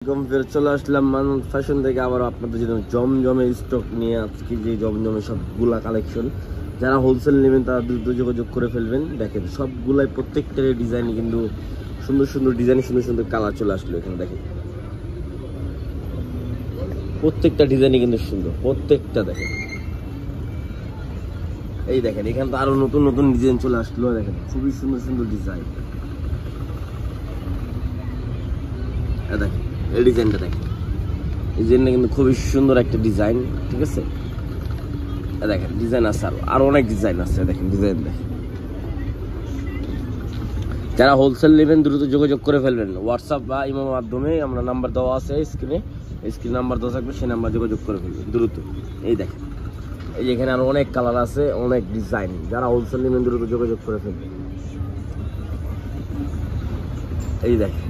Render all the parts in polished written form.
ফের চলে আসলাম মানন্দ ফ্যাশন থেকে আবার আপনাদের জন্য জমজমে স্টক নিয়ে। আজকে যে জমজমে সবগুলা কালেকশন, যারা হোলসেল নেবেন তারা দ্রুত যোগাযোগ করে ফেলবেন। দেখেন সবগুলাই প্রত্যেকটার ডিজাইন কিন্তু সুন্দর সুন্দর ডিজাইন, সুন্দর সুন্দর কালার চলে আসলো এখানে। দেখেন প্রত্যেকটা ডিজাইনই কিন্তু সুন্দর, প্রত্যেকটা দেখেন। এই দেখেন এখানে তো আরো নতুন নতুন ডিজাইন চলে আসলো। দেখেন খুবই সুন্দর সুন্দর ডিজাইন। দেখেন এই ডিজাইনটা, দেখেন এই ডিজাইনটা কিন্তু খুবই সুন্দর একটা ডিজাইন, ঠিক আছে। দেখেন ডিজাইন আছে আরো অনেক ডিজাইন আছে। দেখেন ডিজাইন দেখেন। যারা হোলসেল নেবেন দ্রুত যোগাযোগ করে ফেলবেন হোয়াটসঅ্যাপ বা ইমোর মাধ্যমে। আমরা নাম্বার দেওয়া আছে স্ক্রিন নাম্বার দেওয়া থাকবে, সেই নাম্বার যোগাযোগ করে ফেলবেন দ্রুত। এই দেখেন এই যে এখানে আরো অনেক কালার আছে, অনেক ডিজাইন। যারা হোলসেল নেবেন দ্রুত যোগাযোগ করে ফেলবেন। এই দেখেন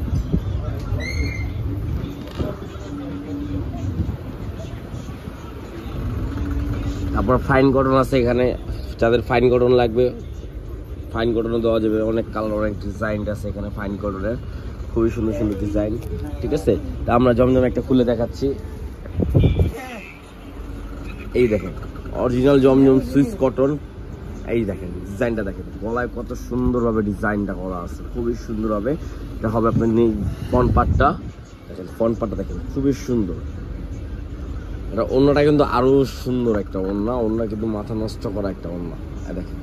তারপর ফাইন কটন আছে এখানে, যাদের ফাইন কটন লাগবে ফাইন কটনও দেওয়া যাবে। অনেক কালার, অনেক ডিজাইন আছে এখানে ফাইন কটনের, খুবই সুন্দর সুন্দর ডিজাইন, ঠিক আছে। তা আমরা জমজম একটা খুলে দেখাচ্ছি। এই দেখেন অরিজিনাল জমজম সুইস কটন। এই দেখেন ডিজাইনটা দেখেন, গলায় কত সুন্দরভাবে ডিজাইনটা করা আছে, খুবই সুন্দর হবে। এটা হবে আপনার ফ্রন্ট পার্টটা দেখেন, ফ্রন্ট পার্টটা দেখেন খুবই সুন্দর। এটা ওড়নাটা কিন্তু আরো সুন্দর একটা ওড়না কিন্তু মাথা নষ্ট করা একটা ওড়না। দেখেন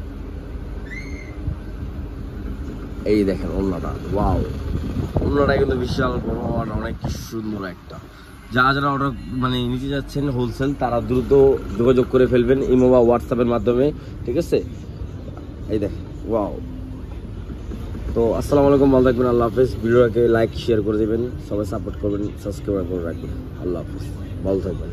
এই দেখেন ওড়নাটা, ওয়াও, ওড়নাটা কিন্তু বিশাল বড় আর অনেক সুন্দর একটা। যারা অর্ডার নিতে যাচ্ছেন হোলসেল, তারা দ্রুত যোগাযোগ করে ফেলবেন ইমো বা হোয়াটসঅ্যাপের মাধ্যমে, ঠিক আছে। এই দেখেন ওয়াও। তো আসসালামু আলাইকুম, ভালো থাকবেন, আল্লাহ হাফেজ। ভিডিওটাকে লাইক শেয়ার করে দেবেন, সবাই সাপোর্ট করবেন, সাবস্ক্রাইব করে রাখবেন। আল্লাহ হাফেজ, ভালো থাকবেন।